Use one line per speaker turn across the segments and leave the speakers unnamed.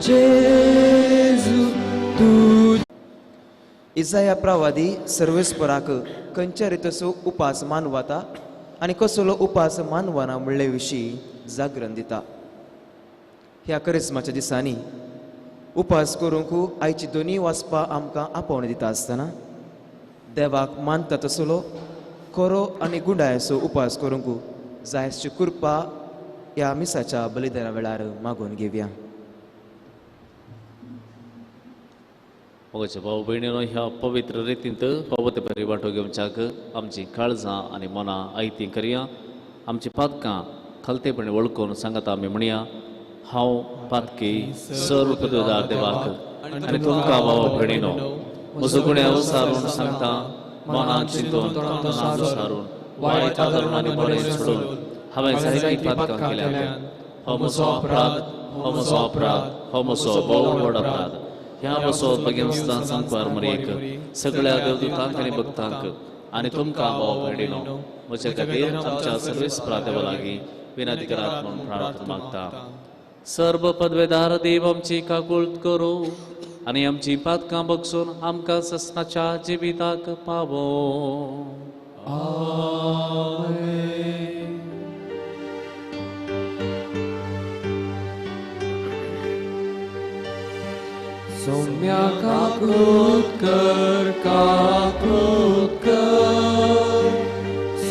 जेजू तू
इसाया प्रवादी सर्वेस्पराक खंयच्या रितसो उपास मानवाता आनी कसलो उपास मानवाना म्हणले विशीं जागरण दिता. ह्या क्रिस्माच्या दिसांनी उपास करूंक आयची दोनी वाचपां आमकां आपोवण दिता आसतना देवाक मानता तसलो खरो आनी गुंडायेचो उपास करूंक जायची कृपा ह्या मिसाच्या बलिदाना वेळार मागून घेवया.
मोगाच्या भाव भयणीनो, ह्या पवित्र रितींत पवित्र बरी वांटो घेवच्याक आमची काळजां आनी मनां आयती करया. आमची पातकां खलतेपणी वळखून सांगता आमी म्हणया, हांव पातकी सर्व पदवीदार देवाक आनी तुमकां भाव भयणीनो म्हजो गुन्या विसारून सांगता, मनांत चिंतून तोंडान विसारून वायट आदरून आनी बरें सोडून हांवें जायती पातकां केल्यात. हो म्हजो अपराध, हो म्हजो अपराध, हो म्हजो भोव व्हड अपराध. ह्या बसोत बेगीन सांगपार मरेक सगळ्या देवदूतांक आनी भक्तांक आनी तुमकां भाव भयणीनो म्हजे खातीर आमच्या सर्वेस्परा देवा लागीं विनंती करात म्हणून प्रार्थना मागता. सर्व पदवेदार देव आमची काकूळट करूं आनी आमची पातकां बगसून आमकां ससनाच्या जिविताक पावो.
सौम्या काकूळट कर, काकूळट कर.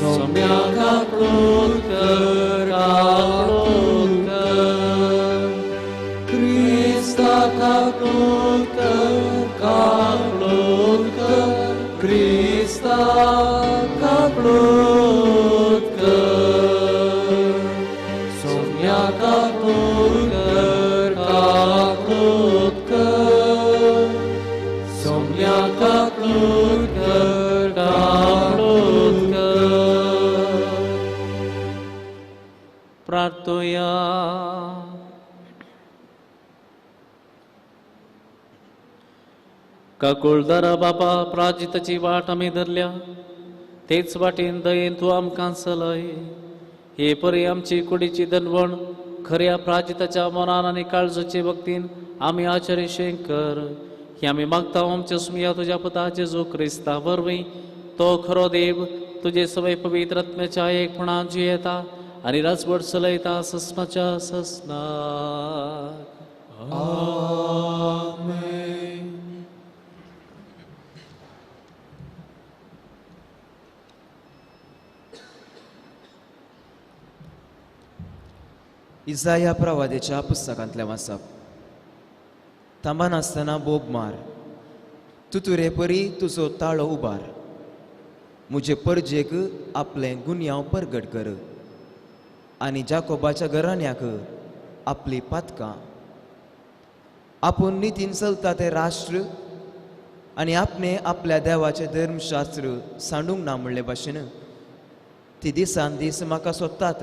सौम्या काकूळट कर, काकूळट कर. क्रिस्ता काकूळट कर, काकूळट कर. क्रिस्ता काकूळट कर. सौम्या काकूळट कर, काकूळट कर. सौम्या काकूळट कर, काकूळट कर.
प्रार्थोया. काकुळदारा बापा, प्राजिताची वाट आमी धरल्या, तेच वाटेन दयेन तूं आमकां चलय. हे परी आमची कुडीची दनवण खऱ्या प्राजिताच्या मनान आनी काळजाचे भक्तीन आमी आचरेशें कर. हे आमी मागता आमच्या सुमिया तुज्या पुता जेजू क्रिस्ता वरवीं. तो खरो देव तुजे सवय पवित्र आत्म्याच्या एकपणान जियेता आनी राजवट चलयता ससनाच्या ससनाक.
इसाया प्रवादेच्या पुस्तकांतलें वाचप. तांबान आसतना बोब मार, तुतुरे परी तुजो ताळो उबार. म्हजे परजेक आपलें गुन्यांव परगट कर आनी जाकोबाच्या घराण्याक आपली पातकां. आपूण नितीन चलता तें राष्ट्र आनी आपणे आपल्या देवाचें धर्मशास्त्र सांडूंक ना म्हणले भाशेन ती दिसान दीस म्हाका सोदतात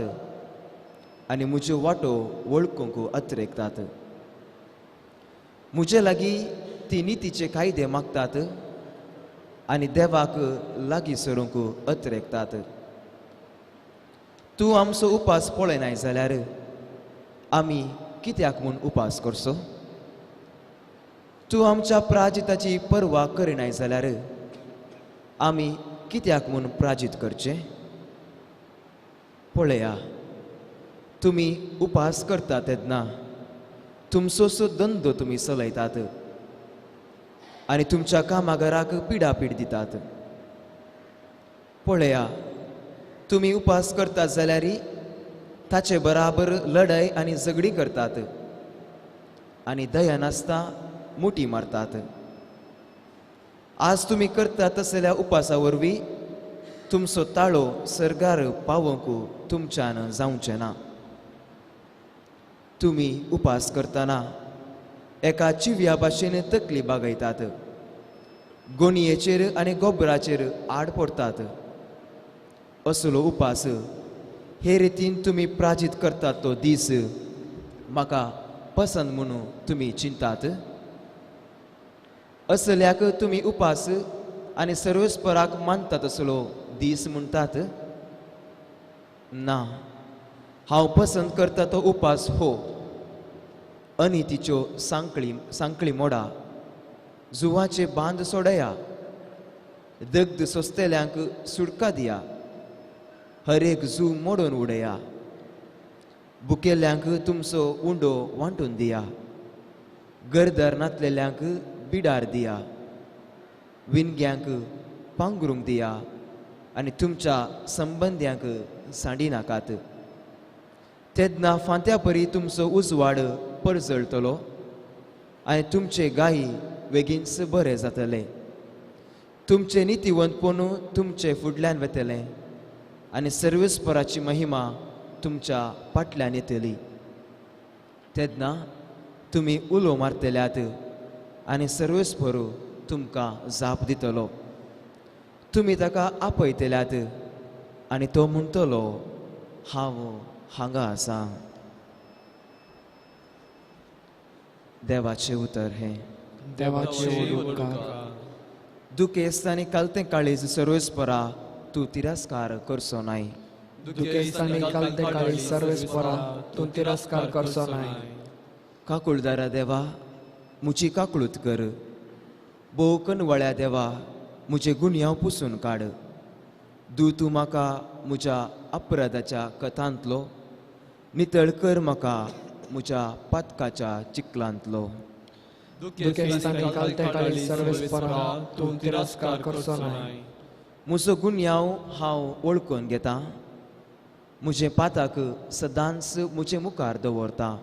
आनी म्हज्यो वाटो वळखूंक अत्रेकतात. म्हजे लागीं ती नितीचे कायदे मागतात आनी देवाक लागीं सरूंक अत्रेकतात. तूं आमचो उपास पळयनाय जाल्यार आमी कित्याक म्हूण उपास करचो? तूं आमच्या प्राजिताची पर्वा करिनाय जाल्यार आमी कित्याक म्हूण प्राजीत करचें? पळया, तुमी उपास करता तेन्ना तुमचोसो धंदो तुमी चलयतात आनी तुमच्या कामागाराक पिडापीड दितात. पळया, तुमी उपास करतात जाल्यार ताचे बराबर लढाई आनी झगडी करतात आनी दया नासता मुठी मारतात. आज तुमी करतात तसल्या उपासा वरवीं तुमचो ताळो सर्गार पावोवंक तुमच्यान जावचें ना. तुमी उपास करतना एका चिव्या भाशेन तकली बागयतात, गोणयेचेर आनी गोबराचेर आड पडटात. असलो उपास हे रितीन तुमी प्राजीत करतात तो दीस म्हाका पसंत म्हणून तुमी चिंतात. असल्याक तुमी उपास आनी सर्वेस्पराक मानतात असलो दीस म्हणटात? ना, हांव पसंत करता तो उपास हो, अनितीच्यो सांकळी मोडा, जुवाचे बांद सोडया, दग्ध सोंसतेल्यांक सुडका दिया, हर एक जू मोडून उडया, बुकेल्ल्यांक तुमचो उंडो वांटून दिया, गरदार नातलेल्यांक बिडार दिया, विणग्यांक पांघरूंक दिया आनी तुमच्या संबंद्यांक सांडी नाकात. तेन्ना फांत्या परी तुमचो उजवाड परजळटलो आनी तुमचे गायी बेगीनच बरें जातले. तुमचे नितीवंतपण तुमचे फुडल्यान वतले आनी सर्वेस्पराची महिमा तुमच्या फाटल्यान येतली. तेन्ना तुमी उलो मारतल्यात आनी सर्वेस्पर तुमकां जाप दितलो. तुमी ताका आपयतल्यात आनी तो म्हणटलो, हांव हांगा आसा. देवाचे उतर हे.
देवाचे उपकार.
दुखेस्त आनी कालतें काळीज सर्वेस्परा तूं तिरस्कार करचो नाय.
दुखेस्तानी कालते काळी सर्वेस्परा तूं तिरस्कार करचो नाय.
काकुळदारा देवा, मुची काकुळूत कर. बोकन वळ्या देवा, मुजे गुन्यांव पुसून काड. तूं म्हाका म्हज्या अपराधाच्या कथांतलो, नितळ कर म्हाका म्हज्या पातकाच्या चिखलांतलो.
दुखेस्तानी कालते काळी सर्वेस्परा तूं तिरस्कार करचो नाय.
म्हजो गुन्यांव हांव वळखून घेतां, म्हजे पाताक सदांच म्हजे मुखार दवरतां.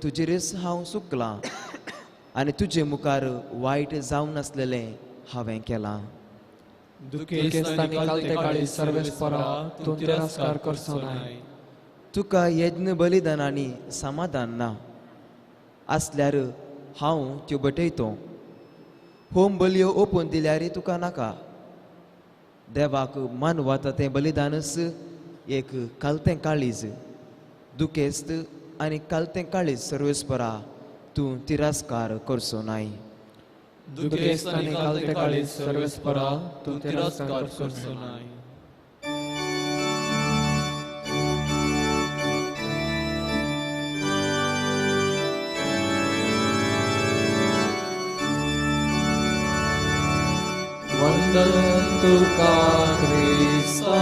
तुजेरच हांव चुकलां आनी तुजे मुखार वायट जावन नासलेलें हांवें केलां.
दुखेस्तानी कालते काळी सर्वेस्परा तूं तिरस्कार करचो नाय.
तुका यज्ञ बलिदानांनी समाधान ना आसल्यार हांव त्यो बटयतो. होम बलयो ओपून दिल्यार तुका नाका. देवाक मान वता तें बलिदानच एक कालतें काळीज. दुखेस्त आनी कालतें काळीज सर्वेस्परा तूं तिरस्कार करचो नाय.
दुखेस्तानी कालते काळी सर्वेस्परा तूं तिरस्कार करचो नाय. वंदन तुका ख्रिस्ता,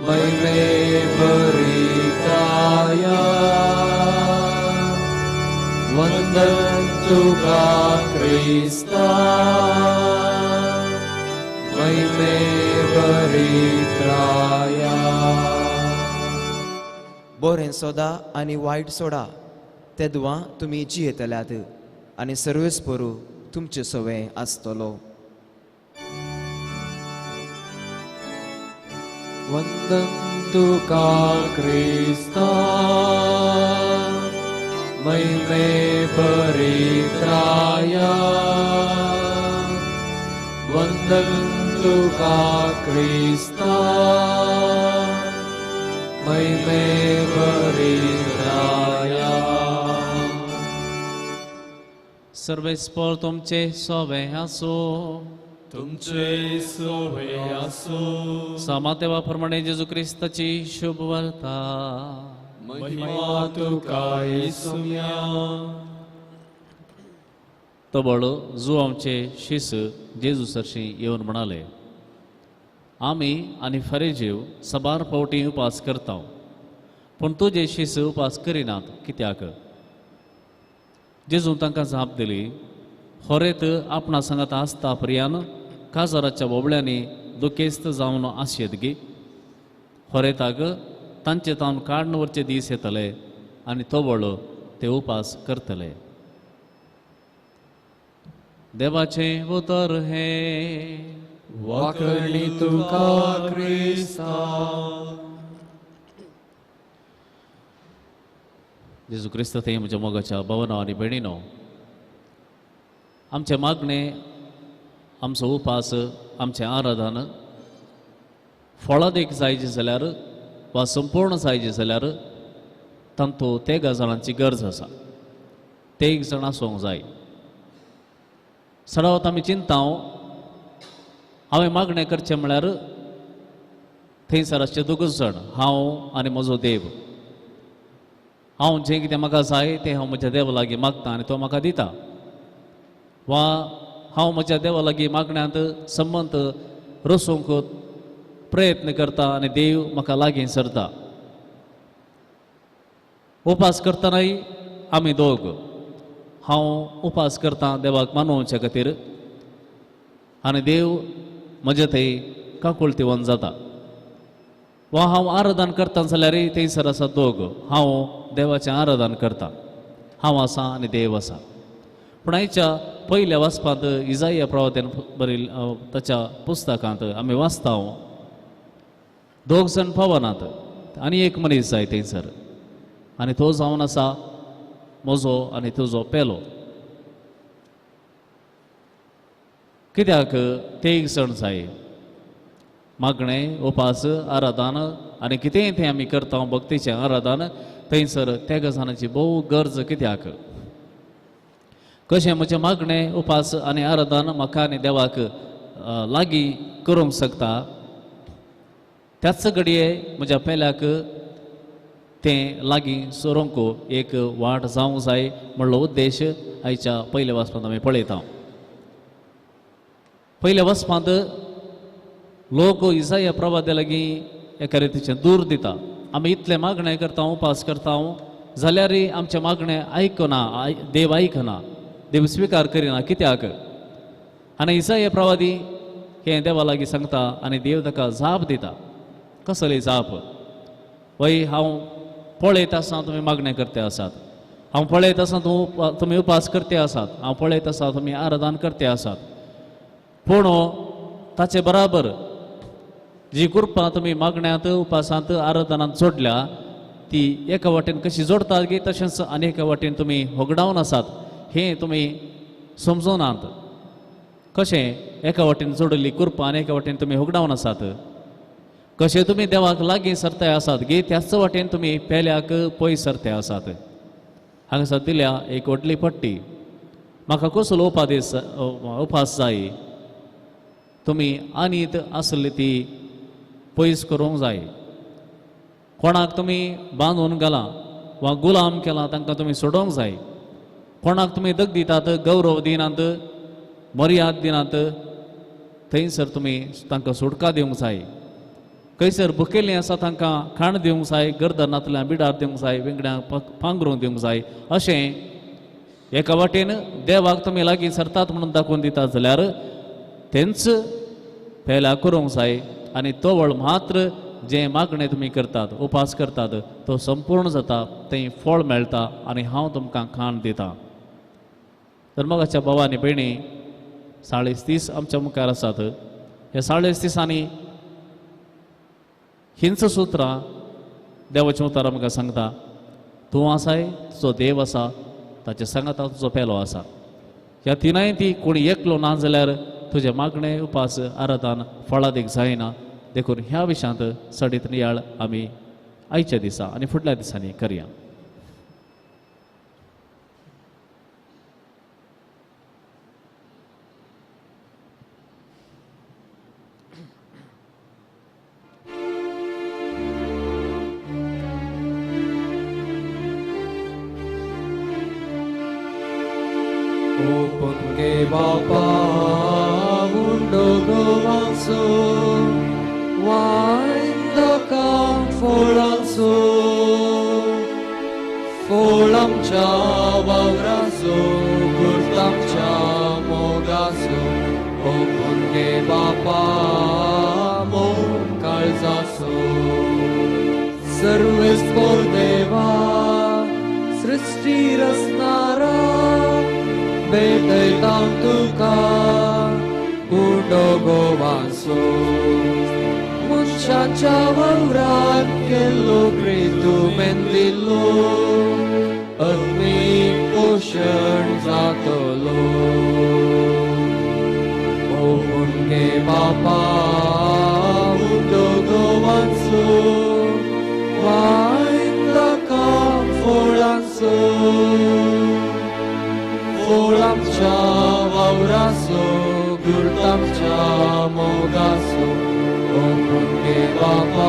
महिमे बरी काया. वंदन तुका ख्रिस्ता, महिमे बरी त्राया.
बरें सोदा आनी वायट सोडा, तेदवां तुमी जियेतल्यात आनी सर्वेस्परू तुमचे सवय आसतलो.
वंदन तुका ख्रिस्ता, महिमे बरी त्राया. वंदन तुका ख्रिस्ता, महिमे बरी त्राया.
सर्वेस्पर तुमचे सोवे आसो.
तुमचे सोवे आसो.
समातेवा प्रमाणे जेजू क्रिस्ताची शुभ वार्ता.
महिमा तुका येसुया.
तबळ जो आमचे शिस जेजू सरशी येवन म्हणाले, आमी आनी फरेजीव सबार फावटी उपास करता, पूण तुजे शिस उपास करिनात कित्याक? जेजू तांकां जाप दिली, खरेंत आपणा सांगात आसता पर्यान काजाराच्या बोबड्यांनी दुखेस्त जावन आसयत गे. खरेंताक तांचे तावन काडून वरचे दीस येतले आनी तोबळ ते उपास करतले. देवाचे उतर हे.
वाकणी तुका ख्रिस्ता.
जेजू क्रिस्त ते म्हज्या मोगाच्या भवना आनी भयणीनो, आमचे मागणे, आमचो उपास, आमचें आराधन फळादेक जायचे जाल्यार वा संपूर्ण जायचे जाल्यार तांतू ते गजालांची गरज आसा. ते एक जण आसूंक जाय. सदांच आमी चिंताव हांवें मागणें करचें म्हळ्यार थंयसर आसचे दोगूच जाण, हांव आनी म्हजो देव. हांव जें कितें म्हाका जाय तें हांव म्हज्या देवा लागीं मागता आनी तो म्हाका दिता. वा हांव म्हज्या देवा लागीं मागण्यांत संबंद रचूंक प्रयत्न करता आनी देव म्हाका लागीं सरता. उपास करतनाय आमी दोग, हांव उपास करता देवाक मानोवच्या खातीर आनी देव म्हजे थंय काकुळतीवन जाता. वा हांव आराधन करता जाल्यारय थंयसर आसा दोग, हांव देवाचें आराधन करता, हांव आसा आनी देव आसा. पूण आयच्या पयल्या वाचपांत इजाया प्रवाद्यान बरयल् ताच्या पुस्तकांत आमी वाचता दोग जाण पावनात आनी एक मनीस जाय थंयसर, आनी तो जावन आसा म्हजो आनी तुजो पेलो. कित्याक ते एक जाण जाय. मागणें, उपास, आराधन आनी कितेंय तें आमी करता भक्तीचें आराधन, थंयसर त्या गजानाची भोव गरज. कित्याक कशें म्हजें मागणें, उपास आनी आराधन म्हाका आनी देवाक लागीं करूंक शकता, त्याच घडये म्हज्या पेल्याक तें लागीं सरूंक एक वाट जावंक जाय म्हणलो उद्देश आयच्या पयल्या वाचपांत आमी पळयता. पयल्या वचपांत लोक इजाया प्रवाद्या लागीं एका रितीचें दूर दिता. आमी इतलें मागणें करता, उपास करता जाल्यारय आमचें मागणें आयकना, देव आयकना, देव स्विकार करिना. कित्याक? आनी इजाया प्रवादी हें देवा लागीं सांगता आनी देव ताका जाप दिता. कसली जाप? वय हांव पळयत आसां तुमी मागणें करते आसात, हांव पळयत आसां तुमी उपास करते आसात, हांव पळयत आसां तुमी आराधन करते आसात, पूण ताचे बराबर जी कृपा तुमी मागण्यांत, उपासांत, आराधनांत जोडल्या ती एका वाटेन कशी जोडतात गे, तशेंच आनी एका वाटेन तुमी होगडावन आसात हें तुमी समजूनात. कशें एका वाटेन जोडली कृपा आनी एका वाटेन तुमी होगडावन आसात? कशें तुमी देवाक लागीं सरते आसात गे, त्याच वाटेन तुमी पेल्याक पयस सरते आसात. हांगासर दिल्या एक व्हडली पट्टी. म्हाका कसलो उपास जाय? तुमी आनीत आसली ती पयस करूंक जाय. कोणाक तुमी बांदून घाला वा गुलाम केला तांकां तुमी सोडोवंक जाय. कोणाक तुमी दग दितात, गौरव दिनात, मर्याद दिनात, थंयसर तुमी तांकां सुटका दिवंक जाय. खंयसर भुकेलीं आसा तांकां खाण दिवंक जाय, गरदनांतल्यान बिडार दिवंक जाय, वेंगड्यांक पांघरूंक दिवंक जाय. अशें एका वाटेन देवाक तुमी लागीं सरतात म्हणून दाखोवन दितात जाल्यार तेंच पेल्या करूंक जाय. आनी तो वळ मात्र जें मागणें तुमी करतात, उपास करतात, तो संपूर्ण जाता, थंय फळ मेळटा आनी हांव तुमकां खाण दितां. तर मोगाच्या भावा आनी भयणी, 40 आमच्या मुखार आसात. ह्या 40 दिसांनी हिंच सुत्रां देवाचें उतर आमकां सांगता. तूं आसाय, तुजो देव आसा, ताचे सांगाता तुजो पेलो आसा. ह्या तिनाय ती कोणी एकलो ना जाल्यार तुजें मागणें, उपास, आराधन फळादीक जायना. देखून ह्या विशयांत सडीत नियाळ आमी आयच्या दिसा आनी फुडल्या दिसांनी करया.
Opunge Bapa mundo gowanso, wainda kam folanso, folam cha wawraso, gurtam cha mogaso. Opunge Bapa mom kalzaso, सर्व देवा सृष्टी रचणारा भेटयतां तुका उडो गोवांसो. मनशाच्या वावरांत केल्लो प्रेतुमेन दिल्लो अग्नीक पोशण जातलो. ओपुणगे बापा उडो गोवांसो, वायंदाका फळांसो, फळांच्या वावरासो, गुरतांच्या मोगासो. ओपुणगे बापा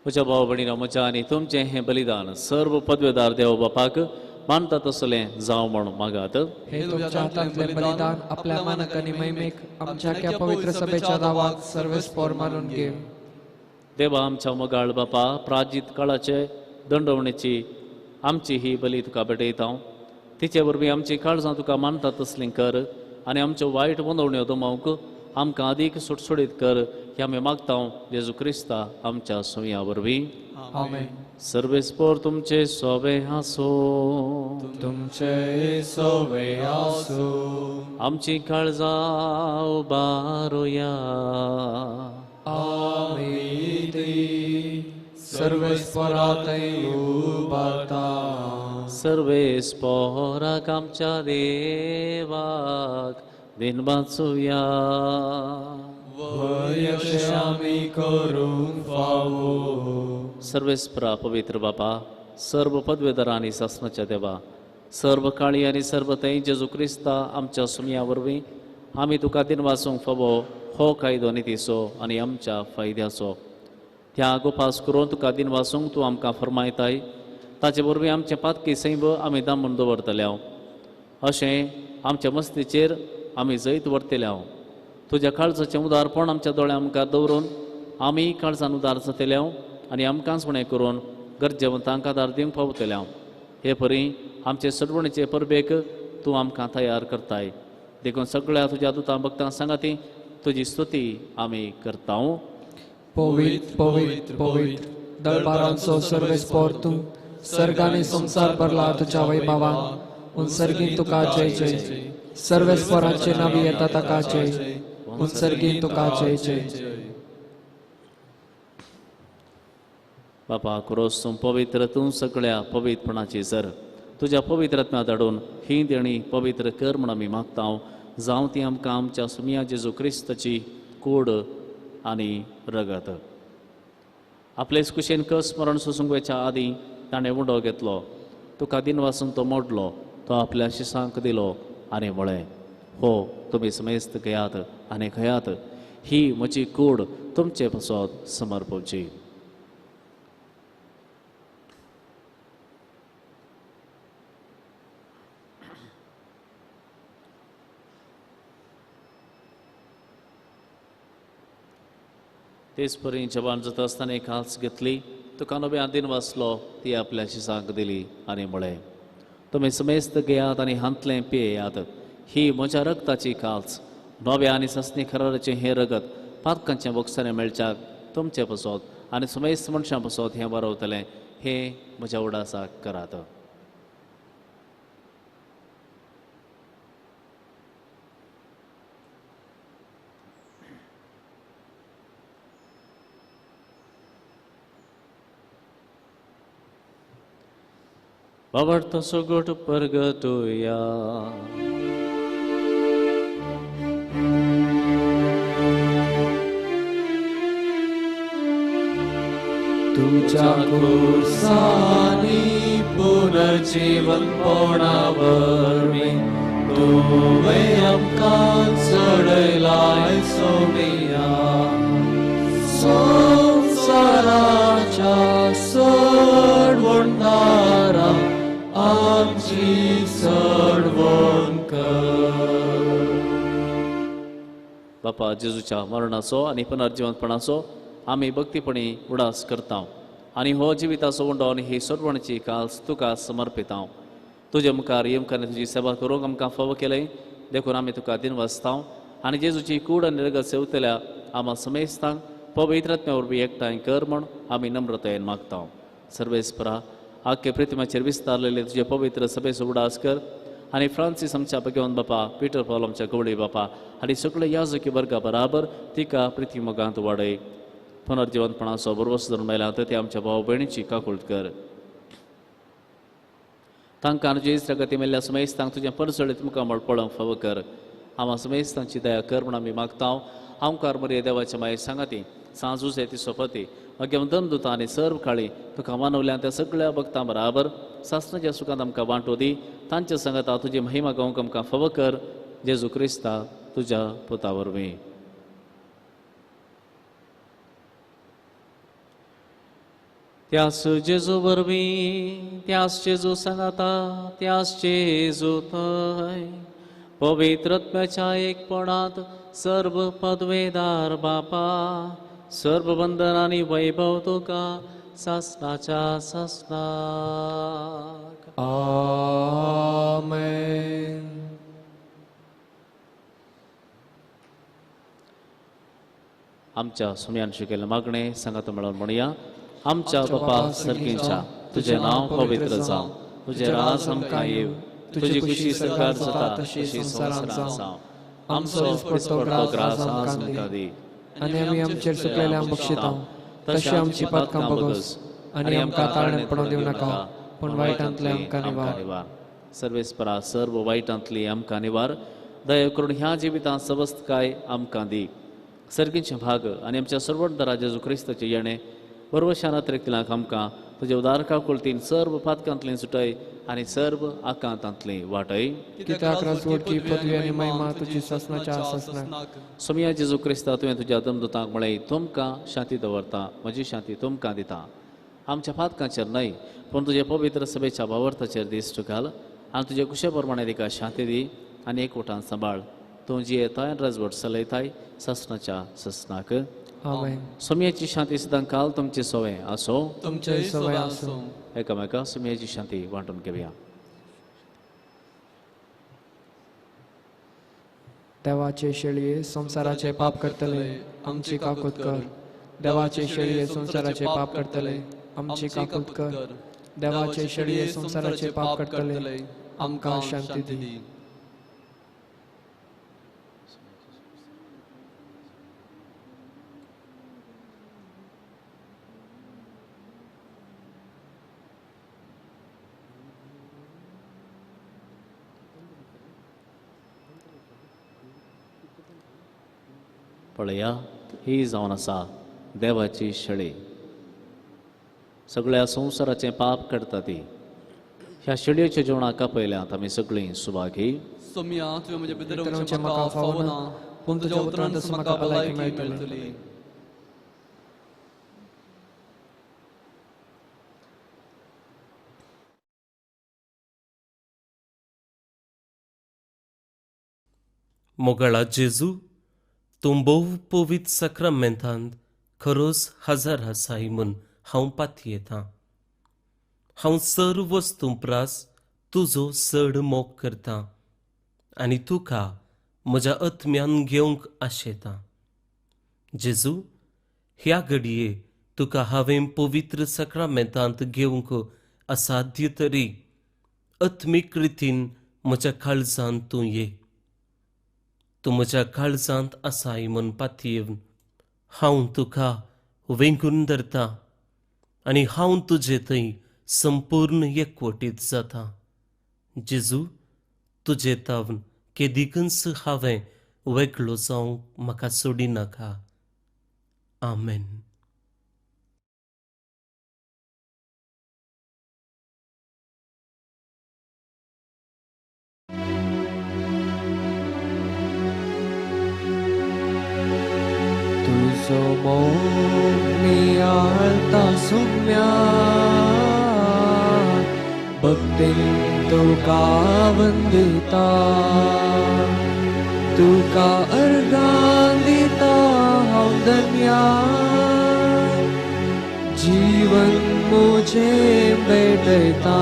म्हज्या भाव भयणीनो म्हज्या आनी तुमचें हें बलिदान सर्व पदवेदार देव बापाक मानता तसलें जावं म्हण मागात.
हे तुमच्या हातांतले बलिदान आपल्या मानक आणि महिमेक आमच्या त्या पवित्र सभेच्या दावाक सर्वेस्पोर मानून घे.
देवा आमच्या मोगाळ बापा प्राजीत काळाचे दंडवणेची आमची ही बली तुका भेटयता. तिचे वरवीं आमची काळजां तुका मानता तसलीं कर आनी आमच्यो वायट वंदवण्यो दमोवंक आमकां अदीक सुटसुडीत कर हें आमी मागता जेजू क्रिस्ता आमच्या सुया वरवीं.
आमेन.
सर्वेस्पोर तुमचे सोबे आसो.
तुमचे सोवे आसो.
आमची काळजां उबारुया.
आमी सर्वेस्परातै उबारता.
सर्वेस्पोराक आमच्या देवाक दिन वाचुया.
वयशे आमी करूंक फावो.
सर्वेस्परा पवित्र बापा सर्व पदवेदार आनी सासणाच्या देवा सर्व काळी आनी सर्व थंय जेजू क्रिस्ता आमच्या सुमया वरवीं आमी तुका दिन वाचूंक फावो हो कायदो नितीचो आनी आमच्या फायद्याचो त्या गोपास करून तुका दिन वाचूंक तूं आमकां फरमायताय. ताचे वरवीं आमचें पातकी सैब आमी दामून दवरतले. अशें आमच्या मस्तीचेर आमी जैत व्हरतले. तुज्या काळजाचें उदारपण आमच्या दोळ्या आमकां दवरून आमी काळजान उदार जातले आनी आमकांच उणें करून गरजेवंतांक आदार दिवंक पावतले. हे परी आमचे सडवणीचे परबेक तूं आमकां तयार करताय. देखून सगळ्या तुज्या दुतां भक्तां सांगाती तुजी स्तुती आमी करता.
पवित्र पवित्र पवित्र दरबारांचो सर्वेस्पोर तूं सर्गाने संसार भरला तुझ्या वैभवान उन्सर्गीन तुका जय जय. सर्वेस्पोराचे नावी येता ताका जय. उन्सर्गीन तुका जय जय.
बापा क्रोस तूं पवित्र तूं सगळ्या पवित्रपणाची जर तुज्या पवित्रत्म्या धाडून ही देणी पवित्र कर म्हण आमी मागता. जावं ती आमकां आमच्या सुमया जेजू क्रिस्ताची कूड आनी रगत. आपलेच कुशेन कस स्मरण सुसूंगवेच्या आदीं ताणें उंडो घेतलो. तुका दिन वाचून तो मोडलो. तो आपल्या शिसांक दिलो आनी म्हळें हो तुमी समेस्त घेयात आनी खयात. ही म्हजी कूड तुमचे पासत समर्पवची. तेच परी जवान जाता आसतना एक हाल्स घेतली. तुका नव्या दिन वाचलो ती आपल्या शिसांक दिली आनी म्हळें तुमी समेस्त घेयात आनी हांतलें पियेयात. ही म्हज्या रगताची काल्स नव्या आनी ससनी खराराचें हें रगत पातकांचें बक्षांनी मेळच्याक तुमचे पासत आनी समेस्त मनशां पासत हें वारवतलें. हें म्हज्या उडासाक करात. Bavarta sogot pergatoya.
तुझ्या कुर्सानी पुनर्जीवन पोणावर मी तुवे आमकां चढयलाय सोमिया. संसाराच्या सडवणदारा आमची सडवण कर.
बापा जेजूच्या मरणाचो आनी पुनर्जीवनपणाचो आमी भक्तीपणी उडास करता आनी हो जिविताचो उंडो आनी ही सडवणची काल्स तुका समर्पिता. तुजे मुखार येमकारांनी तुजी सेवा करूंक आमकां फावो केलें. देखून आमी तुका दिन वाचता आनी जेजूची कूड आनी रगत सेवतल्या आम्हा समेस्तांक पवित्रत्म्या वरवीं एकठांय कर म्हण आमी नम्रतायेन मागता. सर्वेस्परा आख्खे पृथ्वीचेर विस्तारलेले तुजे पवित्र सभेचो उडास कर आनी फ्रांसीस आमच्या भगवंत बापा पिटर पॉल आमच्या गवळी बापा आनी सगळे याजकी वर्गा बराबर तिका पृथ्वी मोगांत वाडय. पुनर्जीवनपणाचो बरोवस धरून मेल्यात ते आमच्या भाव भयणीची काकूळट कर. तांकां जेस रगती मेल्ल्या समेस्तांक तुजें परसळीत मुखार पळोवंक फावो कर. आम्हा समेस्तांची दया कर म्हण आमी मागता. आमकार मरे देवाच्या माये सांगाती सांजूचे ती सोपती अग्यवंतन दुता आनी सर्व काळी तुका मानवल्या त्या सगळ्या भक्तां बराबर सासणाच्या सुखांत आमकां वांटो दी. तांच्या सांगाता तुजी महिमा गावंक आमकां फावो कर. जेजू क्रिस्ता तुज्या पुता वरवीं. त्यास जेजू वरवीं त्यास जेजू सांगाता त्यास जेजू थंय पवित्र आत्म्याच्या एकपणात सर्व पदवेदार बापा सर्व बंधन आणि वैभव तुका सासनाच्या सासनाक
आमेन.
आमच्या सुमयान शिकेल मागणे सांगात मिळून म्हणूया. आमच्या बापा सर्गींच्या तुझे नाव पवित्र जाव, तुझे राज आमकां येव, तुझी खुशी सरकार जाता तशी संवसारांत जावं. आमचो दिसपडटो ग्रास आज आमकां दी,
आनी आमी आमचेर सुकलेल्या बक्षिता तशी आमची पातकां बगस, आनी आमकां ताळण्यात पडूं दिवं नाका, पूण वायटांतले आमकां निवार.
सर्वेस्परा सर्व वायटांतली आमकां निवार. दया करून ह्या जिवितांत सबस्त काय आमकां दी. सर्गींचे भाग आनी आमच्या सर्वोत्तर जेजू क्रिस्ताचे येणे बरोवशान अतिरिक्तलाक आमकां तुजे उदारका कुळतीन सर्व पातकांतली सुटय आनी सर्व आकांतांतली वाटय.
कित्याक राजवटची पदवी आनी महिमा तुजी ससनाच्या ससनाक.
सोमया जेजू क्रिस्ता तुवें तुज्या दमदुतांक म्हळें तुमकां शांती दवरता, म्हजी शांती तुमकां दिता. आमच्या पातकांचेर न्हय पूण तुजे पवित्र सभेच्या भावार्थाचेर दिश्ट घाल आनी तुजे कुशे प्रमाणे तिका शांती दी आनी एकवटान सांबाळ. तूं जी येताय राजवट चलयताय ससनाच्या ससनाक.
आमेन.
सोमयाची शांती सदां काल तुमची सवय आसो.
तुमचे सवय आसूं.
एकामेका सोमयाची शांती वांटून घेवया.
देवाचे शेळये संसाराचे पाप करतले आमची काकूत कर. देवाचे शेळये संसाराचे पाप करतले आमची काकूत कर. देवाचे शेळये संसाराचे पाप करतले आमकां शांती दी.
पळया ही जावन आसा देवाची शेळी. सगळ्या संवसाराचें पाप करता ती. ह्या शेळयेच्या जेवणाक आपयल्यांत आमी सगळीं सुभागी.
सोम्या तुवें म्हज्या भितर
भितर
वचचें
म्हाका
म्हाका
फावना,
फावना, पूण तुज्या उतरांत म्हाका भलायकी मेळटली.
मोगळा जेजू तूं भोव पवित्र सक्रामेंतांत खरोच हजार आसाय म्हूण हांव पातयेतां. हांव सर्व वस्तू प्रास तुजो चड मोग करतां आनी तुका म्हज्या आत्म्यान घेवंक आशेतां. जेजू ह्या घडये तुका हांवें पवित्र सक्रामेंतांत घेवंक असाध्य तरी आत्मीक रितीन म्हज्या काळजांत तूं ये. तूं म्हज्या काळजांत आसाय म्हूण पातयेवन हांव तुका वेंगून धरतां आनी हांव तुजे थंय संपूर्ण एकवटीत जाता. जेजू तुजे तावन केदिकच हांवें वेगळो जावंक म्हाका सोडी नाका. आमेन.
तुझो मोग नियाळता सुम्या भक्तीन तुका वंदिता. तुका अर्गां दिता हांव धन्या. जीवन म्हजें भेटयता.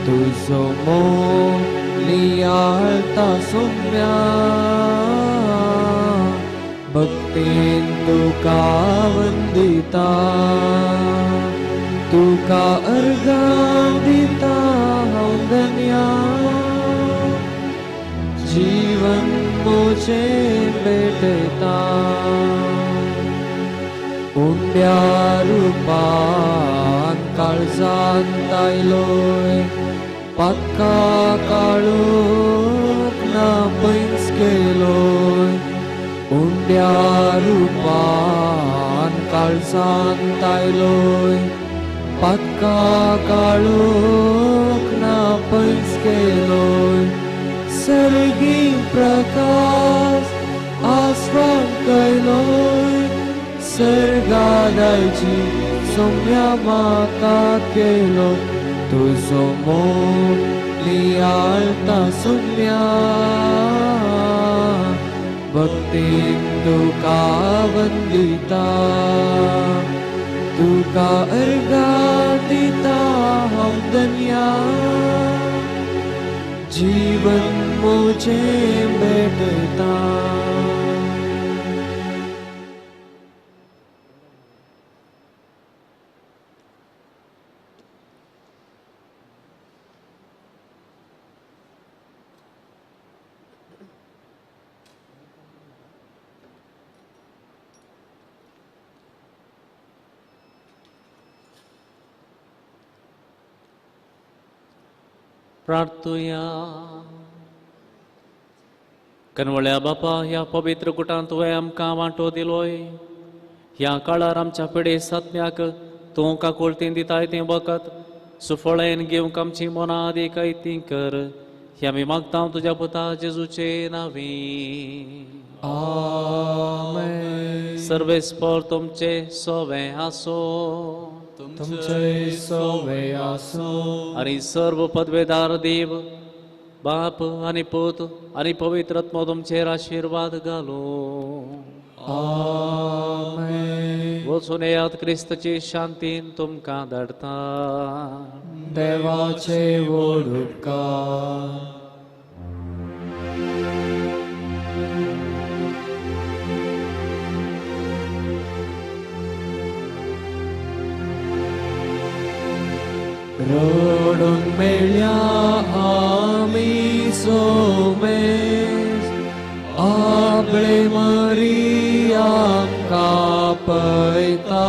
तुझो मोग नियाळता सुम्या भक्तीन तुका वंदिता. तुका अर्गां दिता हांव धन्या. जीवन म्हजें भेटयता. उंड्या रुपान काळजांत आयलोय पातका काळोख ना पयस केलोय. उंड्या रुपान काळजांत आयलोय पातका काळोख ना पयस केलोय. सर्गी प्रकाश आसमान कयलोय सर्गादायची सौम्या म्हाका केलो तुजो मोग लियाळटा सौम्या भक्तीन तुका वंदिता तुका अर्गा दिता हांव धन्या जीवन म्हजें भेटता
प्रार्थुया. कनवळ्या बापा, ह्या पवित्र कुटांत तुवें आमकां वांटो दिलोय. ह्या काळार आमच्या पिढे सात्म्याक तूं काकुळतीन दिताय तें वखद सुफळेन घेवंक आमची मनां देखय ती कर. हे आमी मागता तुज्या पुता जेजूचे नांवी.
आमेन.
सर्वेस्पर तुमचे सोवें आसो
तुमचे सोवे आसो
आणि सर्व पदवेदार देव बाप आणि पूत आणि पवित्र आत्मा तुमचेर आशीर्वाद घालो.
आमेन.
वचून येयात क्रिस्ताची शांतीन तुमकां धाडटा.
देवाचे व्हड उपकार. रडून मेळ्या आमी सोमेस आपले मरी आमकां पळयता.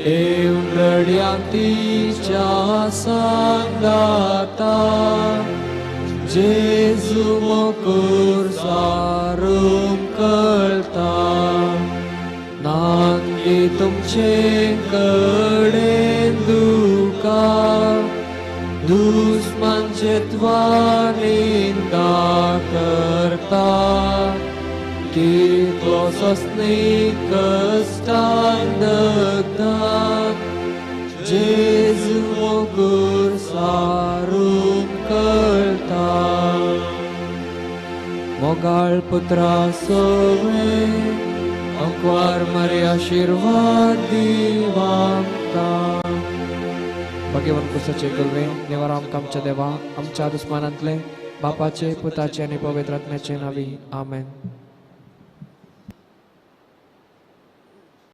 येवन रड्यांक तिच्या सांगाता जेजू मोकूर सारूंक कळटा. नांगी तुमचे कडेन दुका दुस्मानचे निंदा करता. कितलो सोंसणी कश्टान दगदात जेजू मोगूर सारूंक कळटा. मोगाळ पुत्रा सोवे अंकवार मरे आशीर्वाद दिवा आमकां. भगवान कुसाचे गुरवे देवा आमच्या देवा आमच्या दुस्मानांतले बापाचे पुताचे आणि पवित्र आत्म्याचे नावी आमेन.